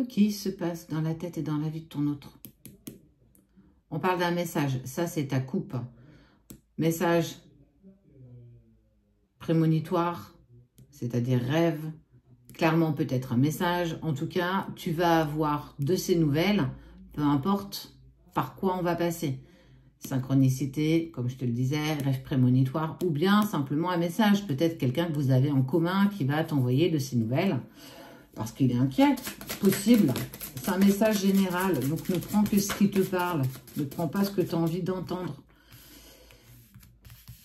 ce qui se passe dans la tête et dans la vie de ton autre. On parle d'un message. Ça, c'est ta coupe. Message prémonitoire, c'est-à-dire rêve. Clairement, peut-être un message. En tout cas, tu vas avoir de ces nouvelles, peu importe par quoi on va passer. Synchronicité, comme je te le disais, rêve prémonitoire, ou bien simplement un message. Peut-être quelqu'un que vous avez en commun qui va t'envoyer de ces nouvelles parce qu'il est inquiet. Possible. C'est un message général, donc ne prends que ce qui te parle. Ne prends pas ce que tu as envie d'entendre.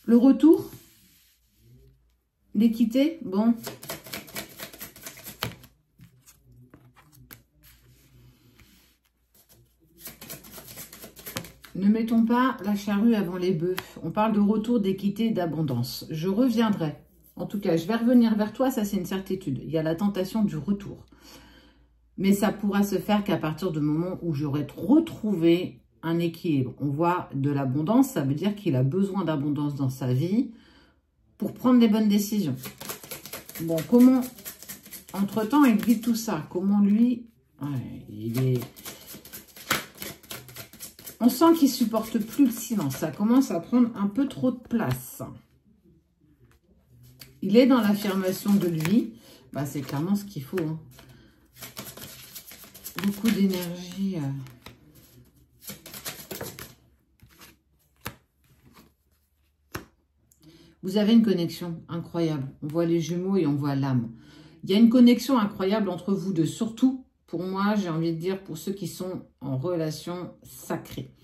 Le retour, l'équité, bon. Ne mettons pas la charrue avant les bœufs. On parle de retour, d'équité et d'abondance. Je reviendrai. En tout cas, je vais revenir vers toi, ça c'est une certitude. Il y a la tentation du retour. Mais ça pourra se faire qu'à partir du moment où j'aurai retrouvé un équilibre. On voit de l'abondance, ça veut dire qu'il a besoin d'abondance dans sa vie pour prendre les bonnes décisions. Bon, comment, entre-temps, il vit tout ça? Comment lui, ouais, il est... On sent qu'il ne supporte plus le silence. Ça commence à prendre un peu trop de place. Il est dans l'affirmation de lui. Bah, c'est clairement ce qu'il faut. Hein. Beaucoup d'énergie. Vous avez une connexion incroyable. On voit les jumeaux et on voit l'âme. Il y a une connexion incroyable entre vous deux. Surtout, pour moi, j'ai envie de dire, pour ceux qui sont en relation sacrée.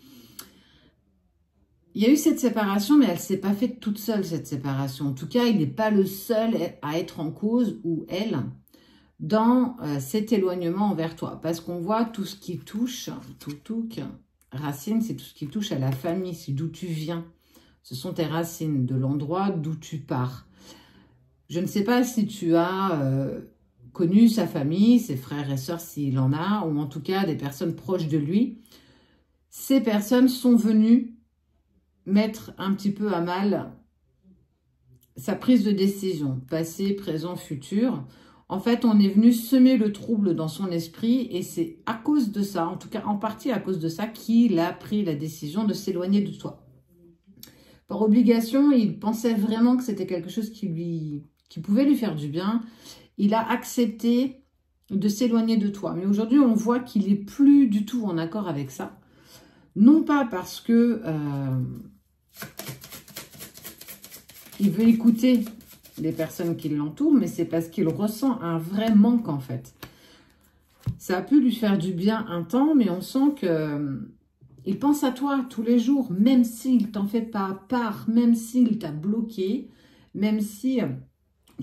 Il y a eu cette séparation, mais elle ne s'est pas faite toute seule, cette séparation. En tout cas, il n'est pas le seul à être en cause, ou elle, dans cet éloignement envers toi. Parce qu'on voit tout ce qui touche, racine, c'est tout ce qui touche à la famille, c'est d'où tu viens. Ce sont tes racines, de l'endroit d'où tu pars. Je ne sais pas si tu as connu sa famille, ses frères et sœurs, s'il en a, ou en tout cas des personnes proches de lui. Ces personnes sont venues mettre un petit peu à mal sa prise de décision, passé, présent, futur. En fait, on est venu semer le trouble dans son esprit et c'est à cause de ça, en tout cas en partie à cause de ça, qu'il a pris la décision de s'éloigner de toi. Par obligation, il pensait vraiment que c'était quelque chose qui pouvait lui faire du bien. Il a accepté de s'éloigner de toi. Mais aujourd'hui, on voit qu'il n'est plus du tout en accord avec ça. Non pas parce que il veut écouter les personnes qui l'entourent, mais c'est parce qu'il ressent un vrai manque en fait. Ça a pu lui faire du bien un temps, mais on sent que il pense à toi tous les jours, même s'il t'en fait pas part, même s'il t'a bloqué, même si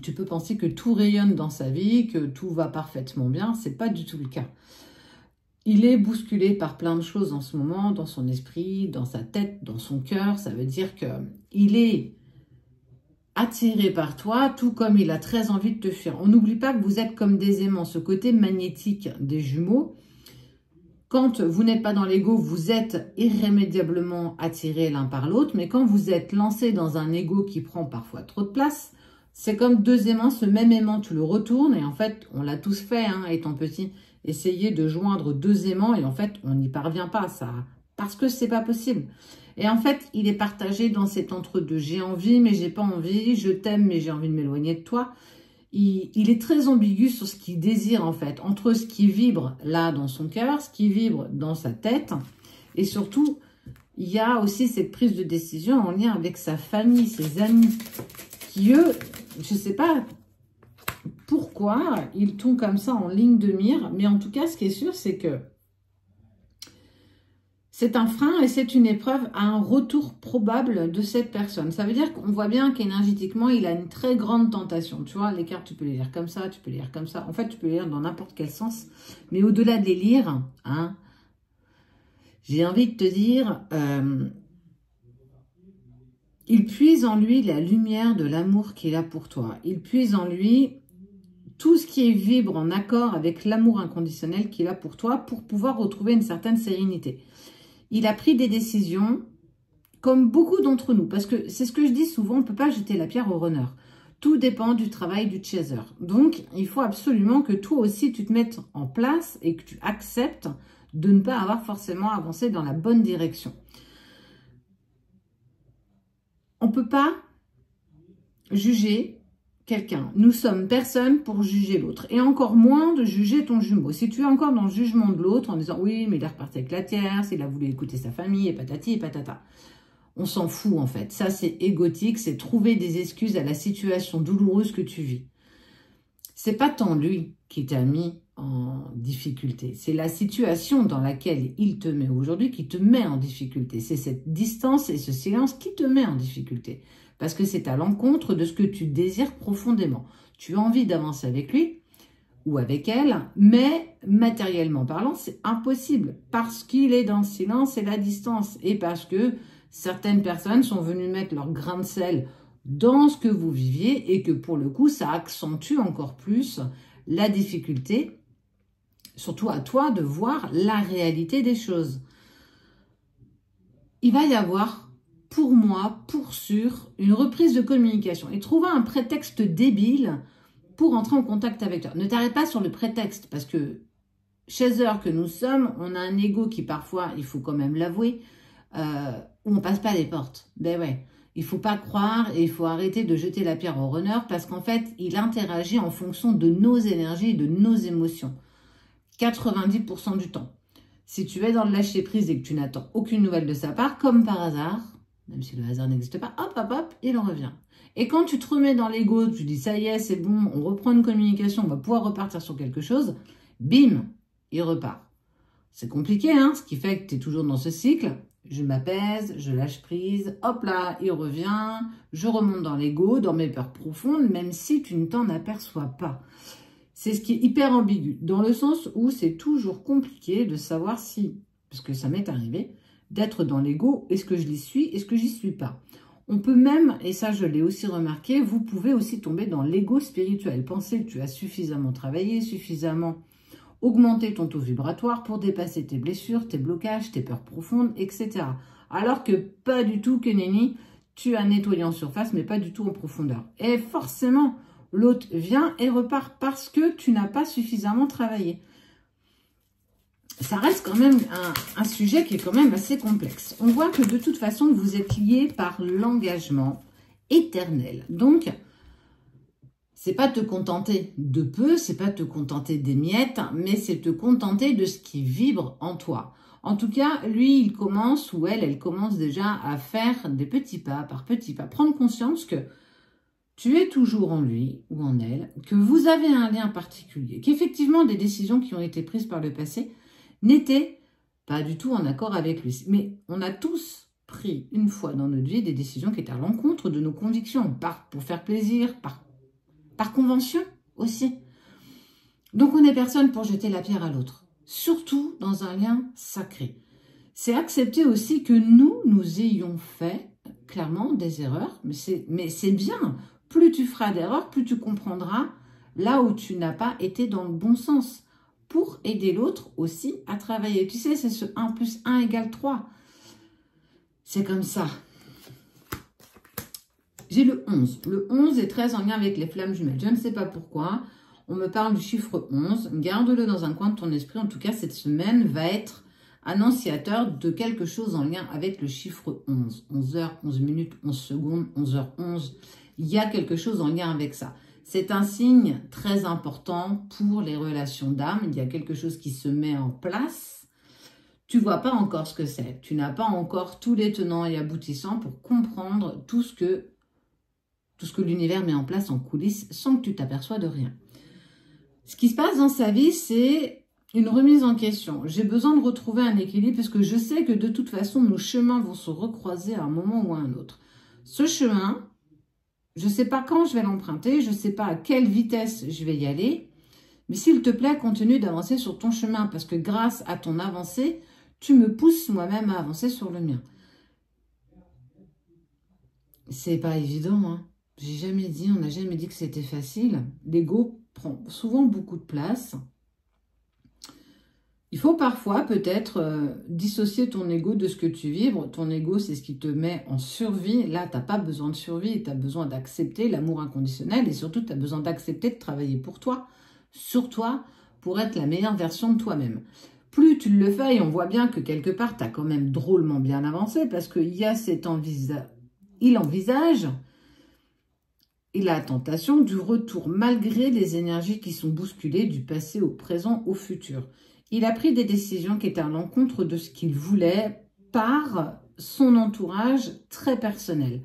tu peux penser que tout rayonne dans sa vie, que tout va parfaitement bien, c'est pas du tout le cas. Il est bousculé par plein de choses en ce moment, dans son esprit, dans sa tête, dans son cœur. Ça veut dire qu'il est attiré par toi, tout comme il a très envie de te fuir. On n'oublie pas que vous êtes comme des aimants. Ce côté magnétique des jumeaux, quand vous n'êtes pas dans l'ego, vous êtes irrémédiablement attirés l'un par l'autre. Mais quand vous êtes lancé dans un ego qui prend parfois trop de place, c'est comme deux aimants. Ce même aimant, tu le retournes. Et en fait, on l'a tous fait, hein, étant petit. Essayer de joindre deux aimants et en fait, on n'y parvient pas, ça, parce que c'est pas possible. Et en fait, il est partagé dans cet entre-deux. J'ai envie, mais j'ai pas envie. Je t'aime, mais j'ai envie de m'éloigner de toi. Il est très ambigu sur ce qu'il désire, en fait. Entre ce qui vibre là dans son cœur, ce qui vibre dans sa tête. Et surtout, il y a aussi cette prise de décision en lien avec sa famille, ses amis, qui eux, je sais pas pourquoi ils tombent comme ça en ligne de mire. Mais en tout cas, ce qui est sûr, c'est que c'est un frein et c'est une épreuve à un retour probable de cette personne. Ça veut dire qu'on voit bien qu'énergétiquement, il a une très grande tentation. Tu vois, les cartes, tu peux les lire comme ça, tu peux les lire comme ça. En fait, tu peux les lire dans n'importe quel sens. Mais au-delà de les lire, hein, j'ai envie de te dire, il puise en lui la lumière de l'amour qu'il a pour toi. Il puise en lui tout ce qui vibre en accord avec l'amour inconditionnel qu'il a pour toi pour pouvoir retrouver une certaine sérénité. Il a pris des décisions comme beaucoup d'entre nous. Parce que c'est ce que je dis souvent, on ne peut pas jeter la pierre au runner. Tout dépend du travail du chaser. Donc, il faut absolument que toi aussi, tu te mettes en place et que tu acceptes de ne pas avoir forcément avancé dans la bonne direction. On ne peut pas juger quelqu'un. Nous sommes personne pour juger l'autre. Et encore moins de juger ton jumeau. Si tu es encore dans le jugement de l'autre en disant « Oui, mais il est reparti avec la tierce, il a voulu écouter sa famille, et patati et patata ». On s'en fout en fait. Ça, c'est égotique, c'est trouver des excuses à la situation douloureuse que tu vis. C'est pas tant lui qui t'a mis en difficulté. C'est la situation dans laquelle il te met aujourd'hui qui te met en difficulté. C'est cette distance et ce silence qui te met en difficulté. Parce que c'est à l'encontre de ce que tu désires profondément. Tu as envie d'avancer avec lui ou avec elle, mais matériellement parlant, c'est impossible. Parce qu'il est dans le silence et la distance. Et parce que certaines personnes sont venues mettre leur grain de sel dans ce que vous viviez et que pour le coup, ça accentue encore plus la difficulté, surtout à toi, de voir la réalité des choses. Il va y avoir, pour moi, pour sûr, une reprise de communication et trouver un prétexte débile pour entrer en contact avec toi. Ne t'arrête pas sur le prétexte parce que, chaser que nous sommes, on a un ego qui parfois, il faut quand même l'avouer, où on passe pas les portes. Ben ouais. Il ne faut pas croire et il faut arrêter de jeter la pierre au runner parce qu'en fait, il interagit en fonction de nos énergies et de nos émotions. 90% du temps. Si tu es dans le lâcher-prise et que tu n'attends aucune nouvelle de sa part, comme par hasard, même si le hasard n'existe pas, hop, hop, hop, il en revient. Et quand tu te remets dans l'ego, tu dis ça y est, c'est bon, on reprend une communication, on va pouvoir repartir sur quelque chose, bim, il repart. C'est compliqué, hein, ce qui fait que tu es toujours dans ce cycle. Je m'apaise, je lâche prise, hop là, il revient, je remonte dans l'ego, dans mes peurs profondes, même si tu ne t'en aperçois pas. C'est ce qui est hyper ambigu, dans le sens où c'est toujours compliqué de savoir si, parce que ça m'est arrivé, d'être dans l'ego, est-ce que je l'y suis, est-ce que j'y suis pas. On peut même, et ça je l'ai aussi remarqué, vous pouvez aussi tomber dans l'ego spirituel. Pensez que tu as suffisamment travaillé, suffisamment augmenter ton taux vibratoire pour dépasser tes blessures, tes blocages, tes peurs profondes, etc. Alors que pas du tout, que nenni, tu as nettoyé en surface, mais pas du tout en profondeur. Et forcément, l'autre vient et repart parce que tu n'as pas suffisamment travaillé. Ça reste quand même un sujet qui est quand même assez complexe. On voit que de toute façon, vous êtes liés par l'engagement éternel. Donc, c'est pas te contenter de peu, c'est pas te contenter des miettes, mais c'est te contenter de ce qui vibre en toi. En tout cas, lui, il commence, ou elle commence déjà à faire des petits pas par petits pas. Prendre conscience que tu es toujours en lui ou en elle, que vous avez un lien particulier, qu'effectivement, des décisions qui ont été prises par le passé n'étaient pas du tout en accord avec lui. Mais on a tous pris une fois dans notre vie des décisions qui étaient à l'encontre de nos convictions, pour faire plaisir, par convention aussi. Donc, on n'est personne pour jeter la pierre à l'autre. Surtout dans un lien sacré. C'est accepter aussi que nous ayons fait, clairement, des erreurs. Mais c'est bien. Plus tu feras d'erreurs, plus tu comprendras là où tu n'as pas été dans le bon sens. Pour aider l'autre aussi à travailler. Tu sais, c'est ce 1 plus 1 égale 3. C'est comme ça. J'ai le 11. Le 11 est très en lien avec les flammes jumelles. Je ne sais pas pourquoi. On me parle du chiffre 11. Garde-le dans un coin de ton esprit. En tout cas, cette semaine va être annonciateur de quelque chose en lien avec le chiffre 11. 11 heures, 11 minutes, 11 secondes, 11h11. Il y a quelque chose en lien avec ça. C'est un signe très important pour les relations d'âme. Il y a quelque chose qui se met en place. Tu ne vois pas encore ce que c'est. Tu n'as pas encore tous les tenants et aboutissants pour comprendre tout ce que l'univers met en place en coulisses sans que tu t'aperçois de rien. Ce qui se passe dans sa vie, c'est une remise en question. J'ai besoin de retrouver un équilibre parce que je sais que de toute façon, nos chemins vont se recroiser à un moment ou à un autre. Ce chemin, je ne sais pas quand je vais l'emprunter, je ne sais pas à quelle vitesse je vais y aller, mais s'il te plaît, continue d'avancer sur ton chemin parce que grâce à ton avancée, tu me pousses moi-même à avancer sur le mien. C'est pas évident, hein. On n'a jamais dit que c'était facile. L'ego prend souvent beaucoup de place. Il faut parfois peut-être dissocier ton ego de ce que tu vibres. Ton ego, c'est ce qui te met en survie. Là, tu n'as pas besoin de survie, tu as besoin d'accepter l'amour inconditionnel et surtout, tu as besoin d'accepter de travailler pour toi, sur toi, pour être la meilleure version de toi-même. Plus tu le fais, et on voit bien que quelque part, tu as quand même drôlement bien avancé parce qu'il y a cet il envisage et la tentation du retour malgré les énergies qui sont bousculées du passé au présent, au futur. Il a pris des décisions qui étaient à l'encontre de ce qu'il voulait par son entourage très personnel.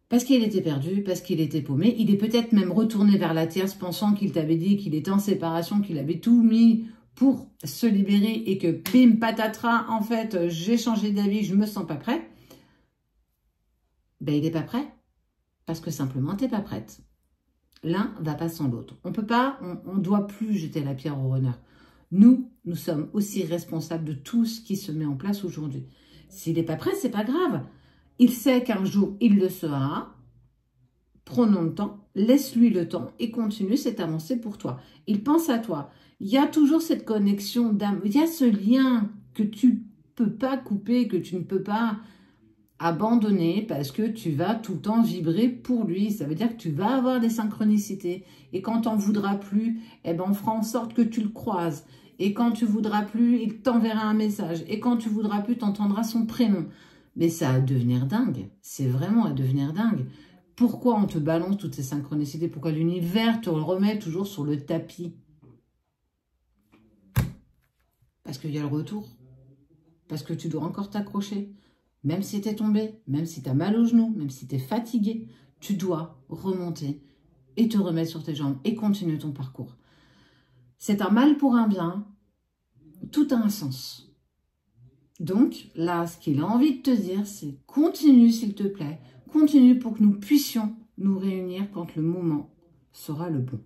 Parce qu'il était perdu, parce qu'il était paumé. Il est peut-être même retourné vers la tierce pensant qu'il t'avait dit qu'il était en séparation, qu'il avait tout mis pour se libérer et que bim, patatras, en fait, j'ai changé d'avis, je me sens pas prêt. Ben, il n'est pas prêt. Parce que simplement, tu n'es pas prête. L'un va pas sans l'autre. On peut pas, on ne doit plus jeter la pierre au runner. Nous sommes aussi responsables de tout ce qui se met en place aujourd'hui. S'il n'est pas prêt, c'est pas grave. Il sait qu'un jour, il le sera. Prenons le temps, laisse-lui le temps et continue cette avancée pour toi. Il pense à toi. Il y a toujours cette connexion d'âme. Il y a ce lien que tu ne peux pas couper, que tu ne peux pas abandonner parce que tu vas tout le temps vibrer pour lui. Ça veut dire que tu vas avoir des synchronicités. Et quand tu n'en voudras plus, eh ben on fera en sorte que tu le croises. Et quand tu voudras plus, il t'enverra un message. Et quand tu voudras plus, tu entendras son prénom. Mais ça va devenir dingue. C'est vraiment à devenir dingue. Pourquoi on te balance toutes ces synchronicités? Pourquoi l'univers te le remet toujours sur le tapis? Parce qu'il y a le retour. Parce que tu dois encore t'accrocher. Même si tu es tombé, même si tu as mal aux genoux, même si tu es fatigué, tu dois remonter et te remettre sur tes jambes et continuer ton parcours. C'est un mal pour un bien, tout a un sens. Donc là, ce qu'il a envie de te dire, c'est continue s'il te plaît, continue pour que nous puissions nous réunir quand le moment sera le bon.